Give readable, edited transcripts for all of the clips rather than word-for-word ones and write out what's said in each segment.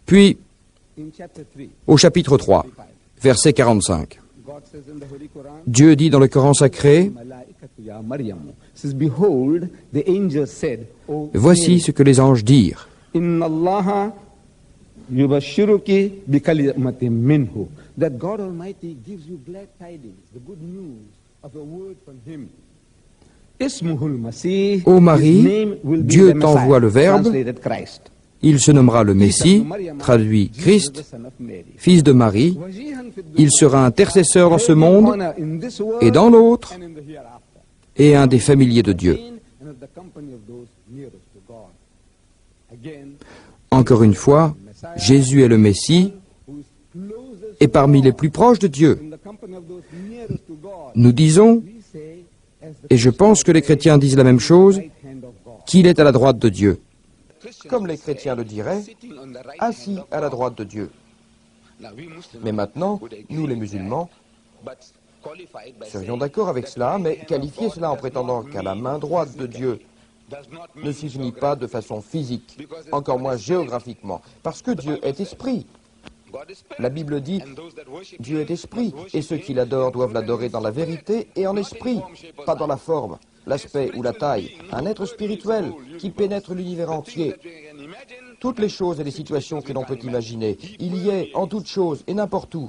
Puis, au chapitre 3, verset 45, Dieu dit dans le Coran sacré, « Voici ce que les anges dirent. That God Almighty gives you glad tidings, the good news of a word from Him. Ô Marie, Dieu t'envoie le Verbe, il se nommera le Messie, traduit Christ, fils de Marie, il sera intercesseur dans ce monde et dans l'autre, et un des familiers de Dieu. Encore une fois, Jésus est le Messie, et parmi les plus proches de Dieu. Nous disons, et je pense que les chrétiens disent la même chose, qu'il est à la droite de Dieu. Comme les chrétiens le diraient, assis à la droite de Dieu. Mais maintenant, nous les musulmans, serions d'accord avec cela, mais qualifier cela en prétendant qu'à la main droite de Dieu ne signifie pas de façon physique, encore moins géographiquement, parce que Dieu est esprit. La Bible dit, Dieu est esprit, et ceux qui l'adorent doivent l'adorer dans la vérité et en esprit, pas dans la forme, l'aspect ou la taille. Un être spirituel qui pénètre l'univers entier. Toutes les choses et les situations que l'on peut imaginer, il y est en toutes choses et n'importe où.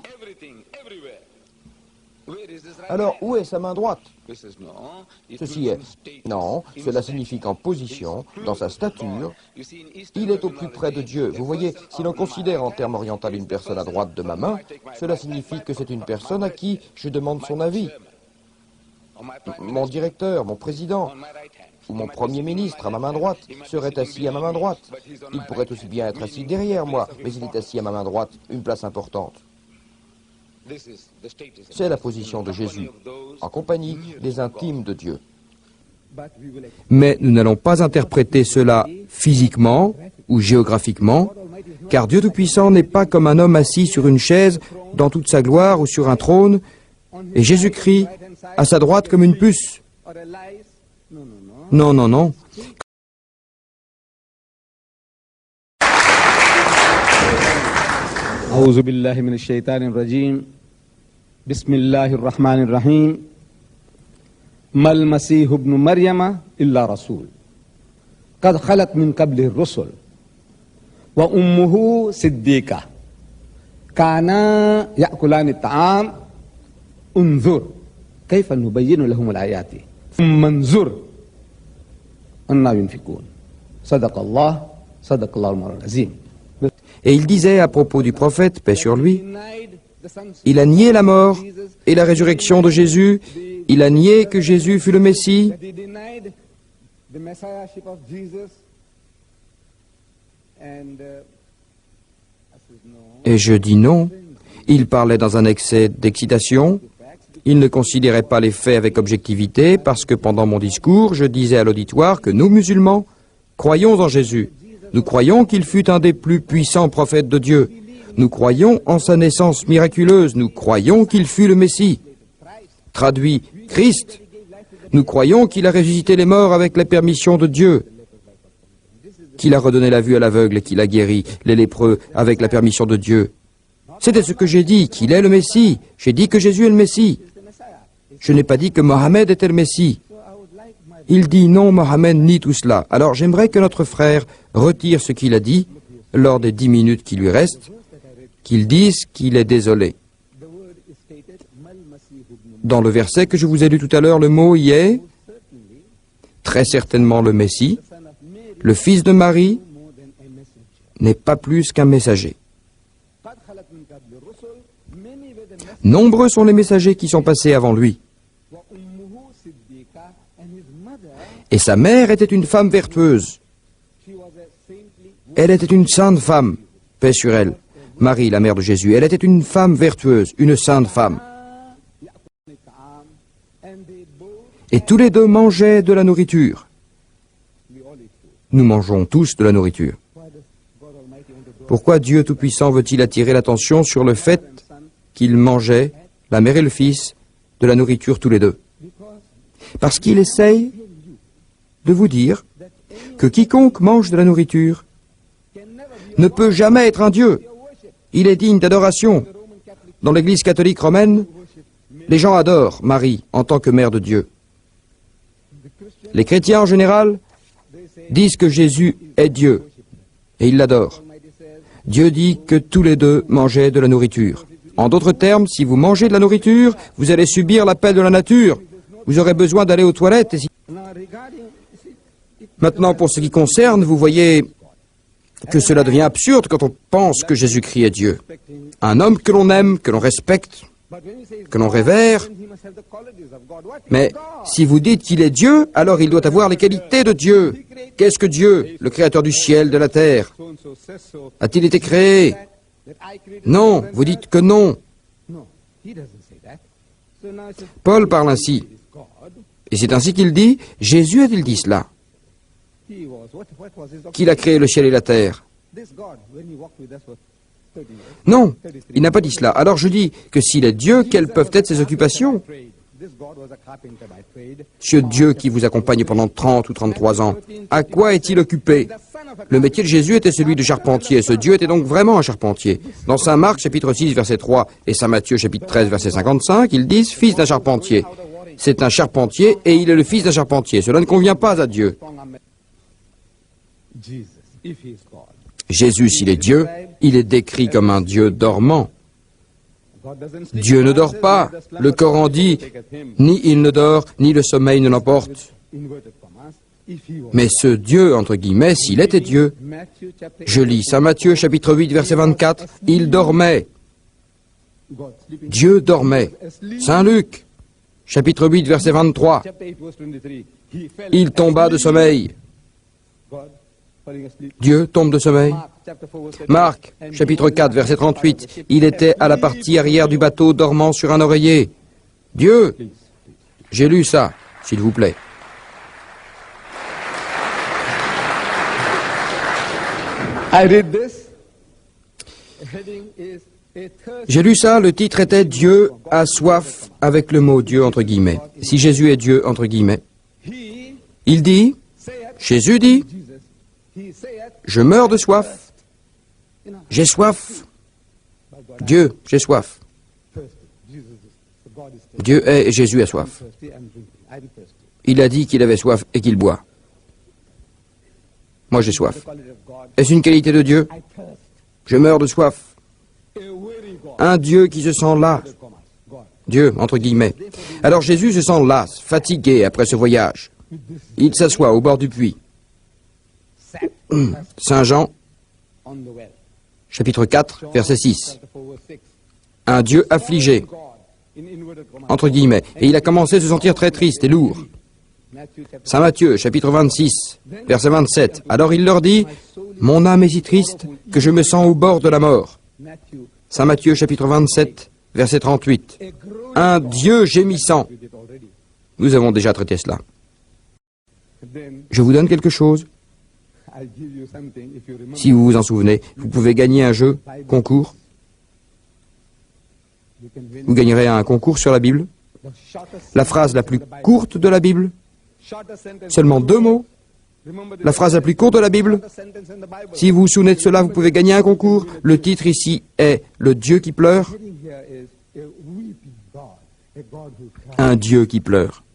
Alors, où est sa main droite? Ceci est. Non, cela signifie qu'en position, dans sa stature, il est au plus près de Dieu. Vous voyez, si l'on considère en termes orientaux une personne à droite de ma main, cela signifie que c'est une personne à qui je demande son avis. Mon directeur, mon président, ou mon premier ministre à ma main droite serait assis à ma main droite. Il pourrait aussi bien être assis derrière moi, mais il est assis à ma main droite, une place importante. C'est la position de Jésus, en compagnie des intimes de Dieu. Mais nous n'allons pas interpréter cela physiquement ou géographiquement, car Dieu Tout-Puissant n'est pas comme un homme assis sur une chaise dans toute sa gloire ou sur un trône, et Jésus-Christ à sa droite comme une puce. Non, non, non. أعوذ بالله من الشيطان الرجيم بسم الله الرحمن الرحيم ما المسيح ابن مريم إلا رسول قد خلت من قبله الرسل وأمه صديقة كانا يأكلان الطعام انظر كيف نبين لهم الآيات ثم انظر أنا ينفقون صدق الله المولى العظيم. Et il disait à propos du prophète, paix sur lui, il a nié la mort et la résurrection de Jésus, il a nié que Jésus fut le Messie, et je dis non. Il parlait dans un excès d'excitation, il ne considérait pas les faits avec objectivité, parce que pendant mon discours, je disais à l'auditoire que nous, musulmans, croyons en Jésus. Nous croyons qu'il fut un des plus puissants prophètes de Dieu. Nous croyons en sa naissance miraculeuse. Nous croyons qu'il fut le Messie. Traduit Christ. Nous croyons qu'il a ressuscité les morts avec la permission de Dieu. Qu'il a redonné la vue à l'aveugle et qu'il a guéri les lépreux avec la permission de Dieu. C'était ce que j'ai dit, qu'il est le Messie. J'ai dit que Jésus est le Messie. Je n'ai pas dit que Mohammed était le Messie. Il dit non, Mohammed nie tout cela. Alors j'aimerais que notre frère retire ce qu'il a dit lors des 10 minutes qui lui restent, qu'il dise qu'il est désolé. Dans le verset que je vous ai lu tout à l'heure, le mot y est très certainement le Messie, le fils de Marie, n'est pas plus qu'un messager. Nombreux sont les messagers qui sont passés avant lui. Et sa mère était une femme vertueuse. Elle était une sainte femme, paix sur elle. Marie, la mère de Jésus, elle était une femme vertueuse, une sainte femme. Et tous les deux mangeaient de la nourriture. Nous mangeons tous de la nourriture. Pourquoi Dieu Tout-Puissant veut-il attirer l'attention sur le fait qu'ils mangeaient, la mère et le fils, de la nourriture tous les deux? Parce qu'il essaye de vous dire que quiconque mange de la nourriture ne peut jamais être un Dieu. Il est digne d'adoration. Dans l'Église catholique romaine, les gens adorent Marie en tant que mère de Dieu. Les chrétiens en général disent que Jésus est Dieu et ils l'adorent. Dieu dit que tous les deux mangeaient de la nourriture. En d'autres termes, si vous mangez de la nourriture, vous allez subir l'appel de la nature. Vous aurez besoin d'aller aux toilettes. Maintenant, pour ce qui concerne, vous voyez que cela devient absurde quand on pense que Jésus-Christ est Dieu. Un homme que l'on aime, que l'on respecte, que l'on révère. Mais si vous dites qu'il est Dieu, alors il doit avoir les qualités de Dieu. Qu'est-ce que Dieu, le créateur du ciel, de la terre? A-t-il été créé? Non, vous dites que non. Paul parle ainsi. Et c'est ainsi qu'il dit, Jésus a-t-il dit cela? Qu'il a créé le ciel et la terre? Non, il n'a pas dit cela. Alors je dis que s'il est Dieu, quelles peuvent être ses occupations? Ce Dieu qui vous accompagne pendant 30 ou 33 ans, à quoi est-il occupé? Le métier de Jésus était celui de charpentier. Ce Dieu était donc vraiment un charpentier. Dans Saint Marc, chapitre 6, verset 3, et Saint Matthieu, chapitre 13, verset 55, ils disent « Fils d'un charpentier ». C'est un charpentier et il est le fils d'un charpentier. Cela ne convient pas à Dieu. Jésus, s'il est Dieu, il est décrit comme un Dieu dormant. Dieu ne dort pas. Le Coran dit, ni il ne dort, ni le sommeil ne l'emporte. Mais ce Dieu, entre guillemets, s'il était Dieu, je lis Saint Matthieu, chapitre 8, verset 24, il dormait. Dieu dormait. Saint Luc, chapitre 8, verset 23, il tomba de sommeil. Dieu tombe de sommeil. Marc, chapitre 4, verset 38, il était à la partie arrière du bateau dormant sur un oreiller. Dieu, j'ai lu ça, s'il vous plaît. J'ai lu ça, le titre était « Dieu a soif » avec le mot « Dieu » entre guillemets. Si Jésus est Dieu entre guillemets, il dit, Jésus dit, je meurs de soif. J'ai soif. Dieu, j'ai soif. Dieu est et Jésus a soif. Il a dit qu'il avait soif et qu'il boit. Moi, j'ai soif. Est-ce une qualité de Dieu? Je meurs de soif. Un Dieu qui se sent las. Dieu, entre guillemets. Alors Jésus se sent las, fatigué après ce voyage. Il s'assoit au bord du puits. Saint Jean, chapitre 4, verset 6. Un Dieu affligé, entre guillemets, et il a commencé à se sentir très triste et lourd. Saint Matthieu, chapitre 26, verset 27. Alors il leur dit, « Mon âme est si triste que je me sens au bord de la mort. » Saint Matthieu, chapitre 27, verset 38. Un Dieu gémissant. Nous avons déjà traité cela. Je vous donne quelque chose. Si vous vous en souvenez, vous pouvez gagner un jeu, concours. Vous gagnerez un concours sur la Bible. La phrase la plus courte de la Bible, seulement 2 mots. La phrase la plus courte de la Bible. Si vous vous souvenez de cela, vous pouvez gagner un concours. Le titre ici est « Le Dieu qui pleure ». Un Dieu qui pleure.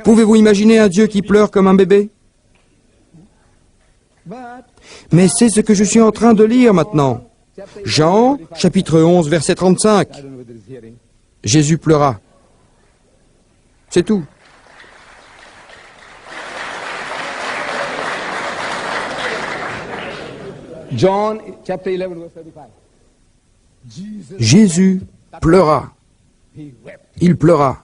Pouvez-vous imaginer un Dieu qui pleure comme un bébé? Mais c'est ce que je suis en train de lire maintenant. Jean, chapitre 11, verset 35. Jésus pleura. C'est tout. John, chapter 11, verse 35. Jésus pleura. Il pleura.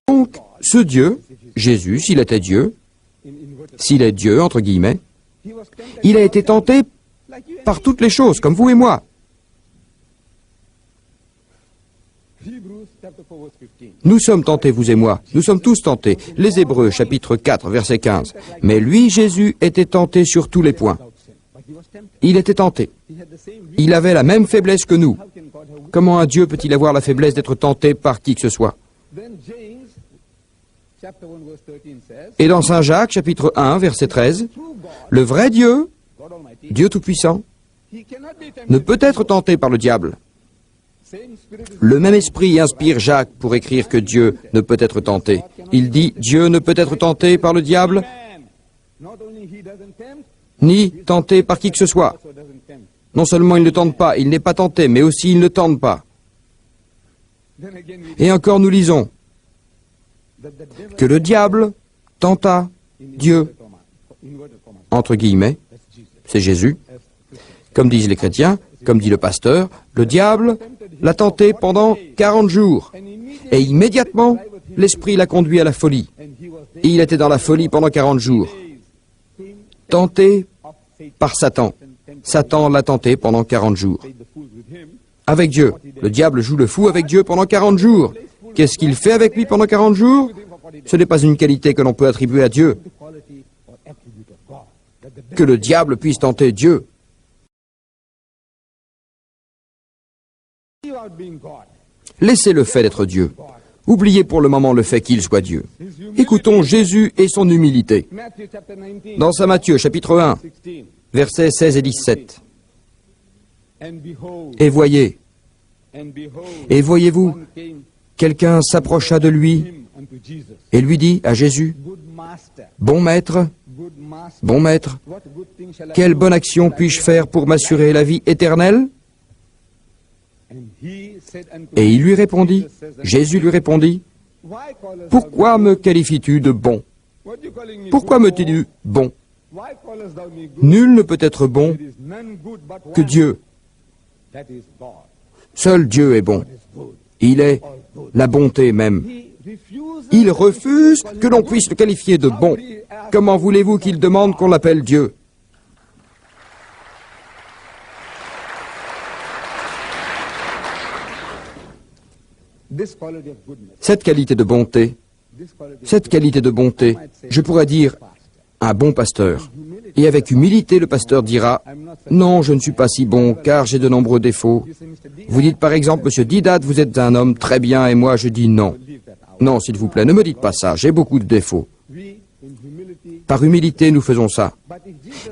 Donc, ce Dieu, Jésus, s'il était Dieu, s'il est Dieu, entre guillemets, il a été tenté par toutes les choses, comme vous et moi. Nous sommes tentés, vous et moi. Nous sommes tous tentés. Les Hébreux, chapitre 4, verset 15. Mais lui, Jésus, était tenté sur tous les points. Il était tenté. Il avait la même faiblesse que nous. Comment un Dieu peut-il avoir la faiblesse d'être tenté par qui que ce soit? Et dans Saint Jacques, chapitre 1, verset 13, le vrai Dieu Dieu Tout-Puissant, ne peut être tenté par le diable. Le même esprit inspire Jacques pour écrire que Dieu ne peut être tenté. Il dit, Dieu ne peut être tenté par le diable, ni tenté par qui que ce soit. Non seulement il ne tente pas, il n'est pas tenté, mais aussi il ne tente pas. Et encore nous lisons que le diable tenta Dieu, entre guillemets, c'est Jésus, comme disent les chrétiens, comme dit le pasteur, le diable l'a tenté pendant 40 jours. Et immédiatement, l'esprit l'a conduit à la folie. Et il était dans la folie pendant 40 jours. Tenté par Satan. Satan l'a tenté pendant 40 jours. Avec Dieu. Le diable joue le fou avec Dieu pendant 40 jours. Qu'est-ce qu'il fait avec lui pendant 40 jours? Ce n'est pas une qualité que l'on peut attribuer à Dieu. Que le diable puisse tenter Dieu. Laissez le fait d'être Dieu. Oubliez pour le moment le fait qu'il soit Dieu. Écoutons Jésus et son humilité. Dans Saint Matthieu, chapitre 1, versets 16 et 17. Et voyez-vous, quelqu'un s'approcha de lui et lui dit à Jésus, « Bon maître, quelle bonne action puis-je faire pour m'assurer la vie éternelle ?» Et il lui répondit, Jésus lui répondit, « Pourquoi me qualifies-tu de bon? Pourquoi me dis-tu bon? Nul ne peut être bon que Dieu. Seul Dieu est bon. Il est la bonté même. Il refuse que l'on puisse le qualifier de bon. Comment voulez-vous qu'il demande qu'on l'appelle Dieu? Cette qualité de bonté, je pourrais dire un bon pasteur. Et avec humilité, le pasteur dira, « Non, je ne suis pas si bon, car j'ai de nombreux défauts. » Vous dites par exemple, « Monsieur Didat, vous êtes un homme très bien, et moi je dis non. » Non, s'il vous plaît, ne me dites pas ça, j'ai beaucoup de défauts. Par humilité, nous faisons ça.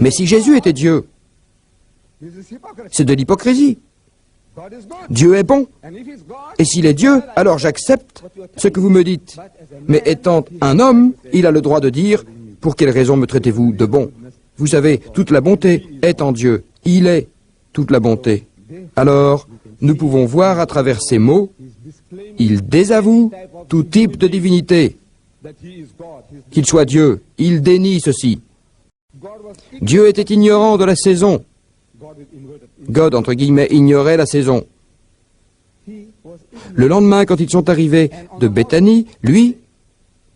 Mais si Jésus était Dieu, c'est de l'hypocrisie. Dieu est bon. Et s'il est Dieu, alors j'accepte ce que vous me dites. Mais étant un homme, il a le droit de dire, « Pour quelle raison me traitez-vous de bon ?» Vous savez, toute la bonté est en Dieu. Il est toute la bonté. Alors, nous pouvons voir à travers ces mots, il désavoue tout type de divinité. Qu'il soit Dieu, il dénie ceci. Dieu était ignorant de la saison. God, entre guillemets, ignorait la saison. Le lendemain, quand ils sont arrivés de Béthanie, lui,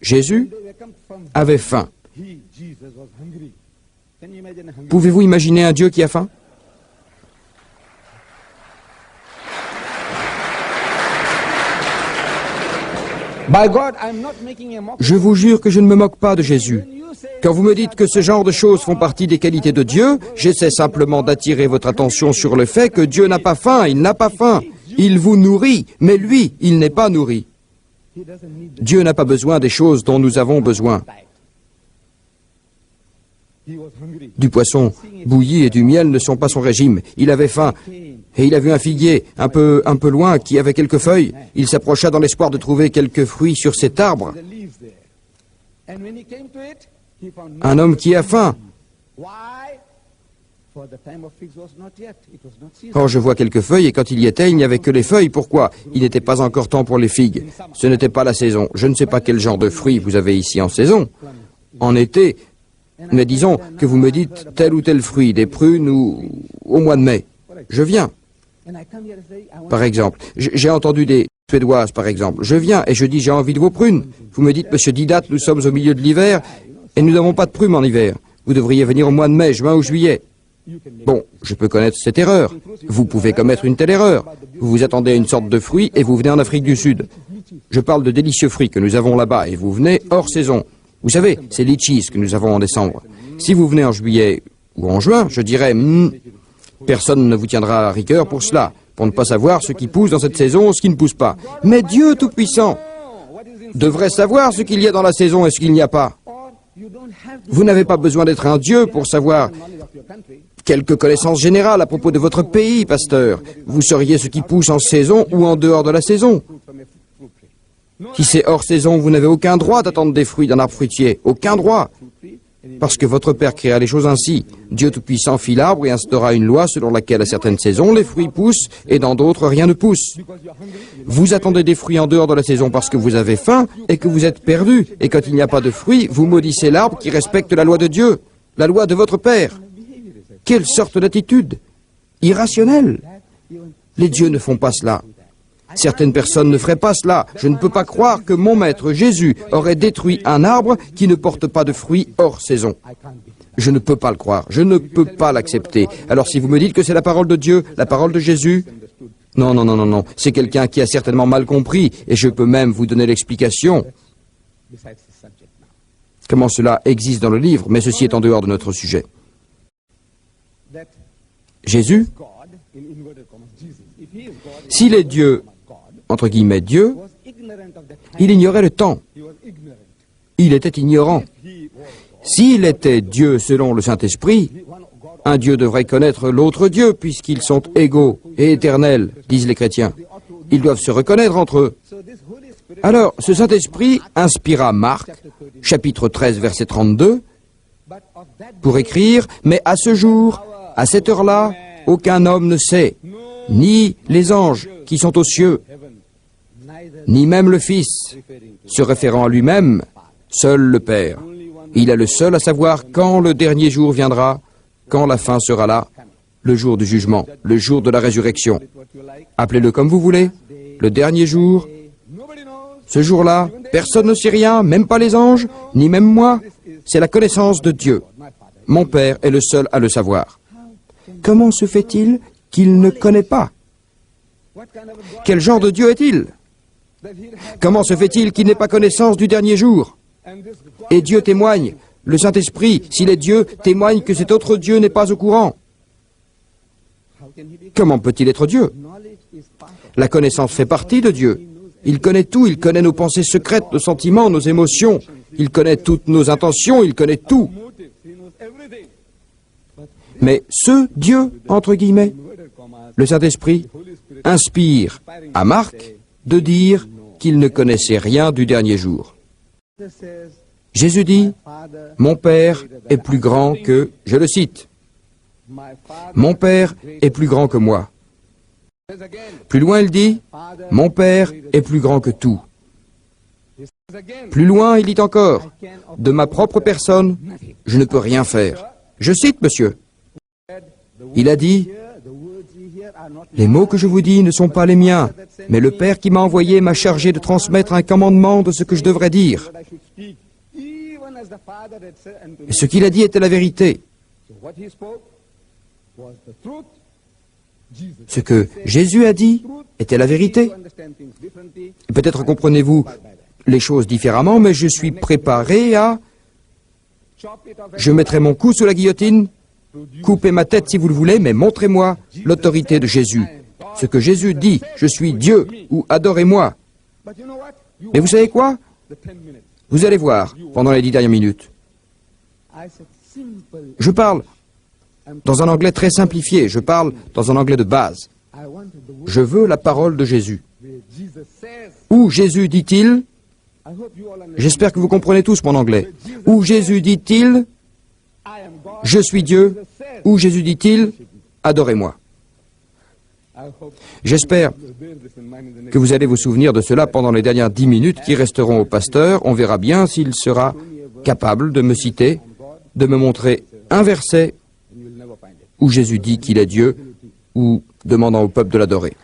Jésus, avait faim. Pouvez-vous imaginer un Dieu qui a faim? Je vous jure que je ne me moque pas de Jésus. Quand vous me dites que ce genre de choses font partie des qualités de Dieu, j'essaie simplement d'attirer votre attention sur le fait que Dieu n'a pas faim, il n'a pas faim. Il vous nourrit, mais lui, il n'est pas nourri. Dieu n'a pas besoin des choses dont nous avons besoin. Du poisson bouilli et du miel ne sont pas son régime. Il avait faim, et il a vu un figuier un peu loin qui avait quelques feuilles. Il s'approcha dans l'espoir de trouver quelques fruits sur cet arbre. Un homme qui a faim. Quand je vois quelques feuilles, et quand il y était, il n'y avait que les feuilles. Pourquoi? Il n'était pas encore temps pour les figues. Ce n'était pas la saison. Je ne sais pas quel genre de fruits vous avez ici en saison. En été, mais disons que vous me dites tel ou tel fruit, des prunes ou au mois de mai. Je viens. Par exemple, j'ai entendu des Suédoises, par exemple. Je viens et je dis j'ai envie de vos prunes. Vous me dites, Monsieur Didat, nous sommes au milieu de l'hiver et nous n'avons pas de prunes en hiver. Vous devriez venir au mois de mai, juin ou juillet. Bon, je peux connaître cette erreur. Vous pouvez commettre une telle erreur. Vous vous attendez à une sorte de fruit et vous venez en Afrique du Sud. Je parle de délicieux fruits que nous avons là-bas et vous venez hors saison. Vous savez, c'est litchis que nous avons en décembre. Si vous venez en juillet ou en juin, je dirais, personne ne vous tiendra à rigueur pour cela, pour ne pas savoir ce qui pousse dans cette saison ou ce qui ne pousse pas. Mais Dieu Tout-Puissant devrait savoir ce qu'il y a dans la saison et ce qu'il n'y a pas. Vous n'avez pas besoin d'être un Dieu pour savoir Quelques connaissances générales à propos de votre pays, pasteur. Vous sauriez ce qui pousse en saison ou en dehors de la saison. Si c'est hors saison, vous n'avez aucun droit d'attendre des fruits d'un arbre fruitier. Aucun droit. Parce que votre Père créa les choses ainsi. Dieu Tout-Puissant fit l'arbre et instaura une loi selon laquelle à certaines saisons, les fruits poussent et dans d'autres, rien ne pousse. Vous attendez des fruits en dehors de la saison parce que vous avez faim et que vous êtes perdu. Et quand il n'y a pas de fruits, vous maudissez l'arbre qui respecte la loi de Dieu, la loi de votre Père. Quelle sorte d'attitude irrationnelle. Les dieux ne font pas cela. Certaines personnes ne feraient pas cela. Je ne peux pas croire que mon maître Jésus aurait détruit un arbre qui ne porte pas de fruits hors saison. Je ne peux pas le croire. Je ne peux pas l'accepter. Alors si vous me dites que c'est la parole de Dieu, la parole de Jésus, non, non, non, non, non. C'est quelqu'un qui a certainement mal compris et je peux même vous donner l'explication. Comment cela existe dans le livre, mais ceci est en dehors de notre sujet. Jésus, s'il est Dieu, entre guillemets Dieu, il ignorait le temps. Il était ignorant. S'il était Dieu selon le Saint-Esprit, un Dieu devrait connaître l'autre Dieu, puisqu'ils sont égaux et éternels, disent les chrétiens. Ils doivent se reconnaître entre eux. Alors, ce Saint-Esprit inspira Marc, chapitre 13, verset 32, pour écrire « Mais à ce jour, à cette heure-là, aucun homme ne sait, ni les anges qui sont aux cieux, ni même le Fils, se référant à lui-même, seul le Père. Il est le seul à savoir quand le dernier jour viendra, quand la fin sera là, le jour du jugement, le jour de la résurrection. Appelez-le comme vous voulez, le dernier jour. Ce jour-là, personne ne sait rien, même pas les anges, ni même moi. C'est la connaissance de Dieu. Mon Père est le seul à le savoir. Comment se fait-il qu'il ne connaît pas? Quel genre de Dieu est-il? Comment se fait-il qu'il n'ait pas connaissance du dernier jour? Et Dieu témoigne, le Saint-Esprit, s'il est Dieu, témoigne que cet autre Dieu n'est pas au courant. Comment peut-il être Dieu? La connaissance fait partie de Dieu. Il connaît tout, il connaît nos pensées secrètes, nos sentiments, nos émotions. Il connaît toutes nos intentions, il connaît tout. Mais ce Dieu, entre guillemets, le Saint-Esprit, inspire à Marc de dire qu'il ne connaissait rien du dernier jour. Jésus dit, « Mon Père est plus grand que... » Je le cite. « Mon Père est plus grand que moi. » Plus loin, il dit, « Mon Père est plus grand que tout. » Plus loin, il dit encore, « De ma propre personne, je ne peux rien faire. » Je cite, monsieur. Il a dit, « Les mots que je vous dis ne sont pas les miens, mais le Père qui m'a envoyé m'a chargé de transmettre un commandement de ce que je devrais dire. » Et ce qu'il a dit était la vérité. Ce que Jésus a dit était la vérité. Peut-être comprenez-vous les choses différemment, mais je suis préparé à... Je mettrai mon cou sous la guillotine, coupez ma tête si vous le voulez, mais montrez-moi l'autorité de Jésus. Ce que Jésus dit, je suis Dieu, ou adorez-moi. Mais vous savez quoi? Vous allez voir, pendant les 10 dernières minutes. Je parle dans un anglais très simplifié, je parle dans un anglais de base. Je veux la parole de Jésus. Où Jésus dit-il, j'espère que vous comprenez tous mon anglais, où Jésus dit-il, je suis Dieu, où Jésus dit-il, adorez-moi. J'espère que vous allez vous souvenir de cela pendant les dernières 10 minutes qui resteront au pasteur. On verra bien s'il sera capable de me citer, de me montrer un verset où Jésus dit qu'il est Dieu ou demandant au peuple de l'adorer.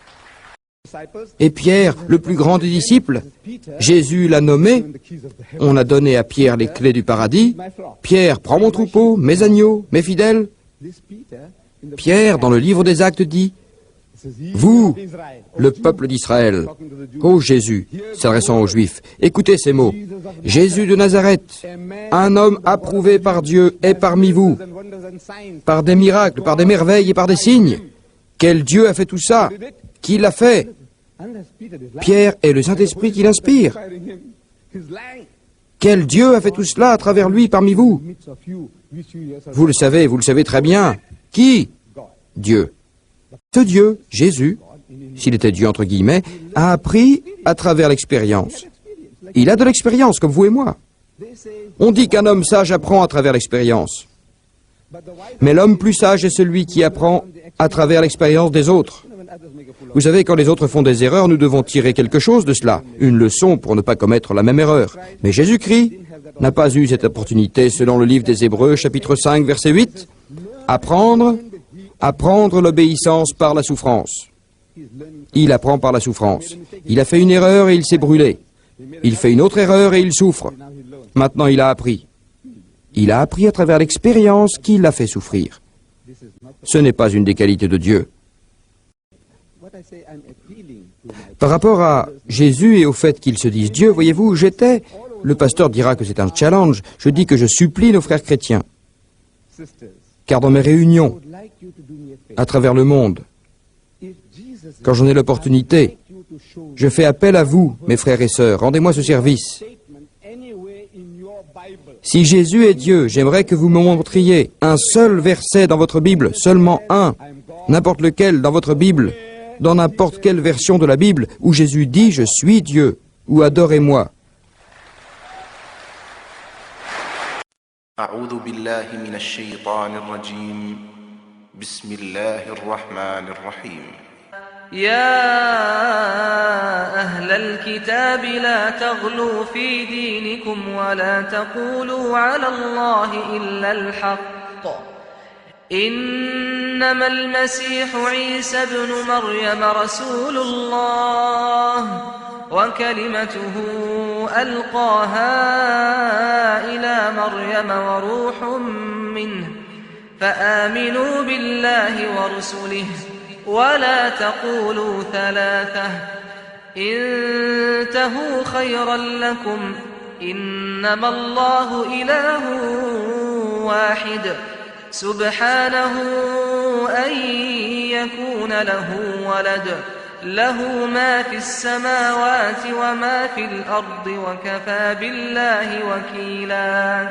Et Pierre, le plus grand des disciples, Jésus l'a nommé, on a donné à Pierre les clés du paradis. Pierre, prends mon troupeau, mes agneaux, mes fidèles. Pierre, dans le livre des Actes, dit, vous, le peuple d'Israël, ô Jésus, s'adressant aux Juifs, écoutez ces mots. Jésus de Nazareth, un homme approuvé par Dieu est parmi vous, par des miracles, par des merveilles et par des signes. Quel Dieu a fait tout ça? Qui l'a fait? Pierre est le Saint-Esprit qui l'inspire. Quel Dieu a fait tout cela à travers lui parmi vous? Vous le savez très bien. Qui? Dieu. Ce Dieu, Jésus, s'il était Dieu entre guillemets, a appris à travers l'expérience. Il a de l'expérience, comme vous et moi. On dit qu'un homme sage apprend à travers l'expérience. Mais l'homme plus sage est celui qui apprend à travers l'expérience des autres. Vous savez, quand les autres font des erreurs, nous devons tirer quelque chose de cela, une leçon pour ne pas commettre la même erreur. Mais Jésus-Christ n'a pas eu cette opportunité, selon le livre des Hébreux, chapitre 5, verset 8. Apprendre l'obéissance par la souffrance. Il apprend par la souffrance. Il a fait une erreur et il s'est brûlé. Il fait une autre erreur et il souffre. Maintenant, il a appris. Il a appris à travers l'expérience qui l'a fait souffrir. Ce n'est pas une des qualités de Dieu. Par rapport à Jésus et au fait qu'il se dise Dieu, voyez-vous, le pasteur dira que c'est un challenge, je dis que je supplie nos frères chrétiens. Car dans mes réunions, à travers le monde, quand j'en ai l'opportunité, je fais appel à vous, mes frères et sœurs, rendez-moi ce service. Si Jésus est Dieu, j'aimerais que vous me montriez un seul verset dans votre Bible, seulement un, n'importe lequel dans votre Bible, dans n'importe quelle version de la Bible, où Jésus dit « Je suis Dieu » ou « Adorez-moi ». أعوذ بالله من الشيطان الرجيم بسم الله الرحمن الرحيم يا أهل الكتاب لا تغلوا في دينكم ولا تقولوا على الله إلا الحق إنما المسيح عيسى ابن مريم رسول الله وكلمته ألقاها إلى مريم وروح منه فآمنوا بالله ورسله ولا تقولوا ثلاثة انتهوا خيرا لكم إنما الله إله واحد سبحانه أن يكون له ولد له ما في السماوات وما في الأرض وكفى بالله وكيلا